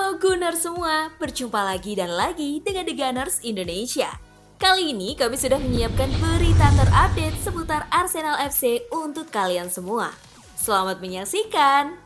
Halo Gunners semua, berjumpa lagi dan lagi dengan The Gunners Indonesia. Kali ini kami sudah menyiapkan berita terupdate seputar Arsenal FC untuk kalian semua. Selamat menyaksikan!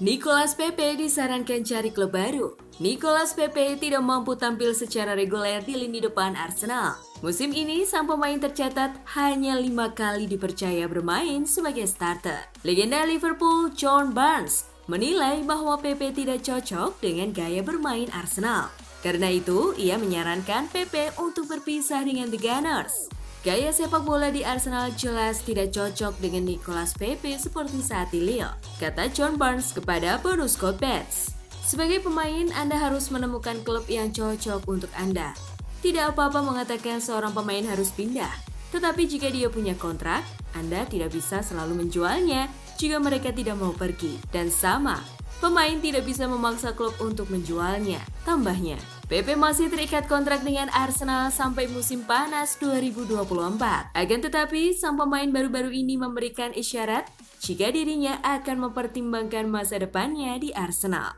Nicolas Pepe disarankan cari klub baru. Nicolas Pepe tidak mampu tampil secara reguler di lini depan Arsenal. Musim ini, sang pemain tercatat hanya 5 kali dipercaya bermain sebagai starter. Legenda Liverpool John Barnes menilai bahwa Pepe tidak cocok dengan gaya bermain Arsenal. Karena itu, ia menyarankan Pepe untuk berpisah dengan The Gunners. Gaya sepak bola di Arsenal jelas tidak cocok dengan Nicolas Pepe seperti saat di Lille, kata John Barnes kepada bonus Code Bets. Sebagai pemain, Anda harus menemukan klub yang cocok untuk Anda. Tidak apa-apa mengatakan seorang pemain harus pindah, tetapi jika dia punya kontrak, Anda tidak bisa selalu menjualnya jika mereka tidak mau pergi. Dan sama, pemain tidak bisa memaksa klub untuk menjualnya, tambahnya. Pepe masih terikat kontrak dengan Arsenal sampai musim panas 2024. Akan tetapi, sang pemain baru-baru ini memberikan isyarat jika dirinya akan mempertimbangkan masa depannya di Arsenal.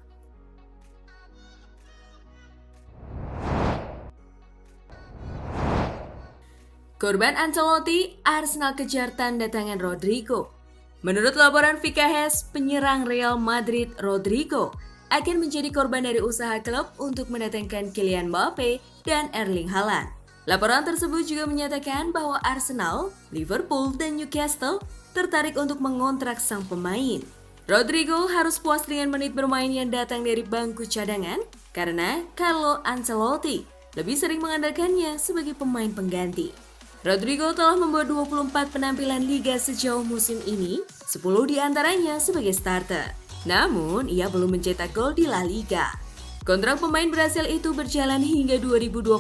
Korban Ancelotti, Arsenal kejar tanda tangan Rodrigo. Menurut laporan VKS, penyerang Real Madrid Rodrigo akan menjadi korban dari usaha klub untuk mendatangkan Kylian Mbappe dan Erling Haaland. Laporan tersebut juga menyatakan bahwa Arsenal, Liverpool, dan Newcastle tertarik untuk mengontrak sang pemain. Rodrigo harus puas dengan menit bermain yang datang dari bangku cadangan karena Carlo Ancelotti lebih sering mengandalkannya sebagai pemain pengganti. Rodrigo telah membuat 24 penampilan Liga sejauh musim ini, 10 diantaranya sebagai starter. Namun, ia belum mencetak gol di La Liga. Kontrak pemain Brasil itu berjalan hingga 2025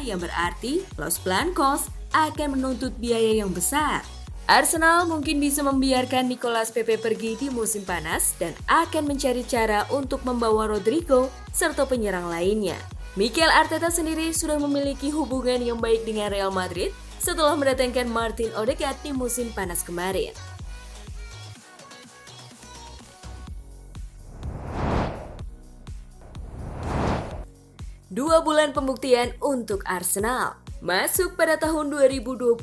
yang berarti Los Blancos akan menuntut biaya yang besar. Arsenal mungkin bisa membiarkan Nicolas Pepe pergi di musim panas dan akan mencari cara untuk membawa Rodrigo serta penyerang lainnya. Mikel Arteta sendiri sudah memiliki hubungan yang baik dengan Real Madrid setelah mendatangkan Martin Odegaard di musim panas kemarin. Dua bulan pembuktian untuk Arsenal. Masuk pada tahun 2022,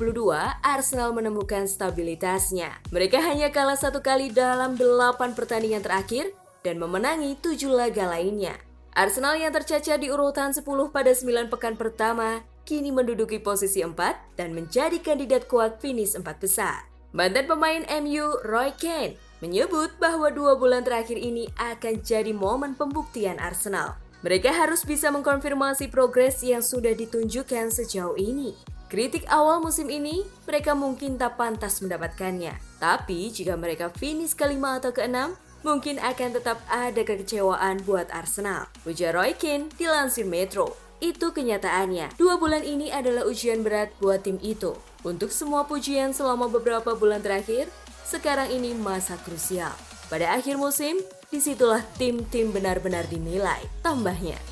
Arsenal menemukan stabilitasnya. Mereka hanya kalah 1 kali dalam 8 pertandingan terakhir dan memenangi 7 laga lainnya. Arsenal yang tercacar di urutan 10 pada 9 pekan pertama, kini menduduki posisi 4 dan menjadi kandidat kuat finish 4 besar. Mantan pemain MU Roy Keane menyebut bahwa 2 bulan terakhir ini akan jadi momen pembuktian Arsenal. Mereka harus bisa mengkonfirmasi progres yang sudah ditunjukkan sejauh ini. Kritik awal musim ini, mereka mungkin tak pantas mendapatkannya. Tapi jika mereka finish ke-5 atau ke-6, mungkin akan tetap ada kekecewaan buat Arsenal, ujar Roy Keane dilansir Metro. Itu kenyataannya. 2 bulan ini adalah ujian berat buat tim itu. Untuk semua pujian selama beberapa bulan terakhir, sekarang ini masa krusial. Pada akhir musim, disitulah tim-tim benar-benar dinilai, tambahnya.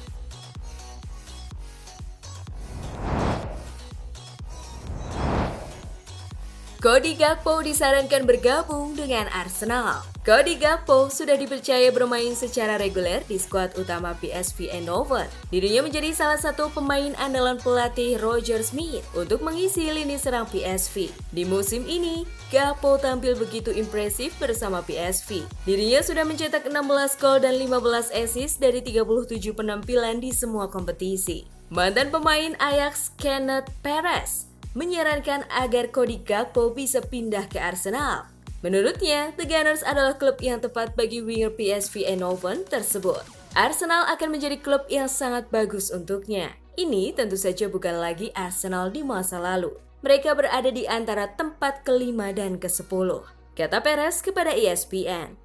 Cody Gakpo disarankan bergabung dengan Arsenal. Cody Gakpo sudah dipercaya bermain secara reguler di skuad utama PSV Eindhoven. Dirinya menjadi salah satu pemain andalan pelatih Roger Smith untuk mengisi lini serang PSV. Di musim ini, Gakpo tampil begitu impresif bersama PSV. Dirinya sudah mencetak 16 gol dan 15 assist dari 37 penampilan di semua kompetisi. Mantan pemain Ajax Kenneth Perez menyarankan agar Cody Gakpo bisa pindah ke Arsenal. Menurutnya, The Gunners adalah klub yang tepat bagi winger PSV Eindhoven tersebut. Arsenal akan menjadi klub yang sangat bagus untuknya. Ini tentu saja bukan lagi Arsenal di masa lalu. Mereka berada di antara tempat ke-5 dan ke-10, kata Perez kepada ESPN.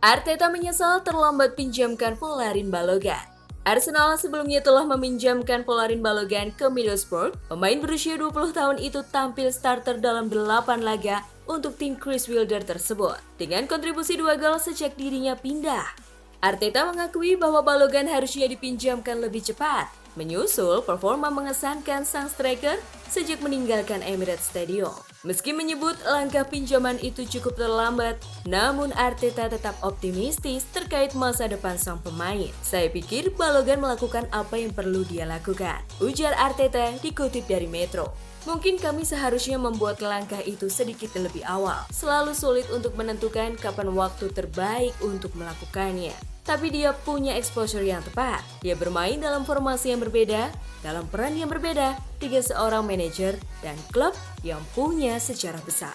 Arteta menyesal terlambat pinjamkan Folarin Balogun. Arsenal sebelumnya telah meminjamkan Folarin Balogun ke Middlesbrough. Pemain berusia 20 tahun itu tampil starter dalam 8 laga untuk tim Chris Wilder tersebut, dengan kontribusi 2 gol sejak dirinya pindah. Arteta mengakui bahwa Balogun harusnya dipinjamkan lebih cepat, menyusul performa mengesankan sang striker sejak meninggalkan Emirates Stadium. Meski menyebut langkah pinjaman itu cukup terlambat, namun Arteta tetap optimistis terkait masa depan sang pemain. Saya pikir Balogun melakukan apa yang perlu dia lakukan, ujar Arteta dikutip dari Metro. Mungkin kami seharusnya membuat langkah itu sedikit lebih awal. Selalu sulit untuk menentukan kapan waktu terbaik untuk melakukannya. Tapi dia punya exposure yang tepat. Dia bermain dalam formasi yang berbeda, dalam peran yang berbeda, dengan seorang manajer dan klub yang punya sejarah besar.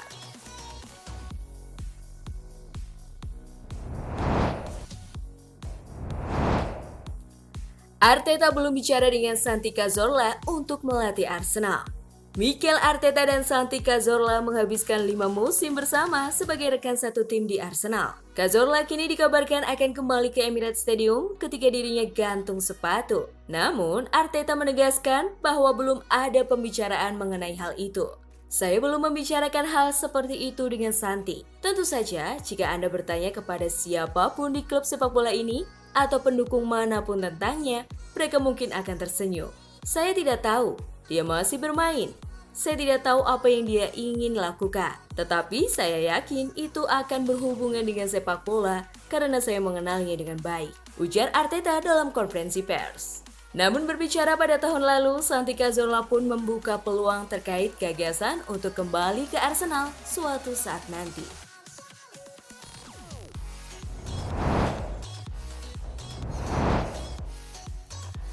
Arteta belum bicara dengan Santi Cazorla untuk melatih Arsenal. Mikel Arteta dan Santi Cazorla menghabiskan 5 musim bersama sebagai rekan satu tim di Arsenal. Cazorla kini dikabarkan akan kembali ke Emirates Stadium ketika dirinya gantung sepatu. Namun, Arteta menegaskan bahwa belum ada pembicaraan mengenai hal itu. Saya belum membicarakan hal seperti itu dengan Santi. Tentu saja, jika Anda bertanya kepada siapapun di klub sepak bola ini atau pendukung manapun tentangnya, mereka mungkin akan tersenyum. Saya tidak tahu, dia masih bermain. Saya tidak tahu apa yang dia ingin lakukan, tetapi saya yakin itu akan berhubungan dengan sepak bola karena saya mengenalnya dengan baik, ujar Arteta dalam konferensi pers. Namun berbicara pada tahun lalu, Santi Cazorla pun membuka peluang terkait gagasan untuk kembali ke Arsenal suatu saat nanti.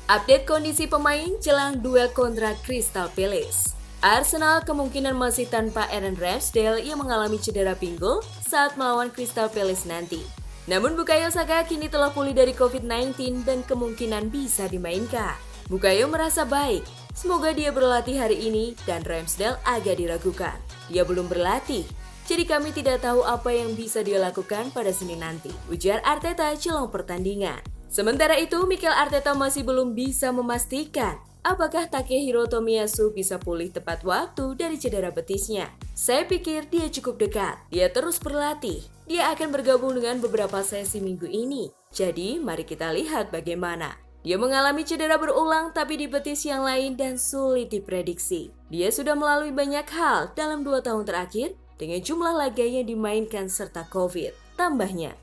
Update kondisi pemain jelang duel kontra Crystal Palace. Arsenal kemungkinan masih tanpa Aaron Ramsdale yang mengalami cedera pinggul saat melawan Crystal Palace nanti. Namun Bukayo Saka kini telah pulih dari COVID-19 dan kemungkinan bisa dimainkan. Bukayo merasa baik, semoga dia berlatih hari ini dan Ramsdale agak diragukan. Dia belum berlatih, jadi kami tidak tahu apa yang bisa dia lakukan pada Senin nanti, ujar Arteta jelang pertandingan. Sementara itu, Mikel Arteta masih belum bisa memastikan apakah Takehiro Tomiyasu bisa pulih tepat waktu dari cedera betisnya. Saya pikir dia cukup dekat. Dia terus berlatih. Dia akan bergabung dengan beberapa sesi minggu ini. Jadi, mari kita lihat bagaimana. Dia mengalami cedera berulang tapi di betis yang lain dan sulit diprediksi. Dia sudah melalui banyak hal dalam 2 tahun terakhir dengan jumlah laga yang dimainkan serta COVID. Tambahnya,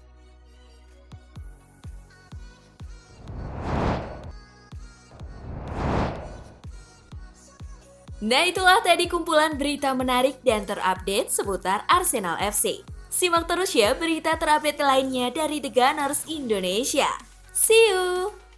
nah itulah tadi kumpulan berita menarik dan terupdate seputar Arsenal FC. Simak terus ya berita terupdate lainnya dari The Gunners Indonesia. See you!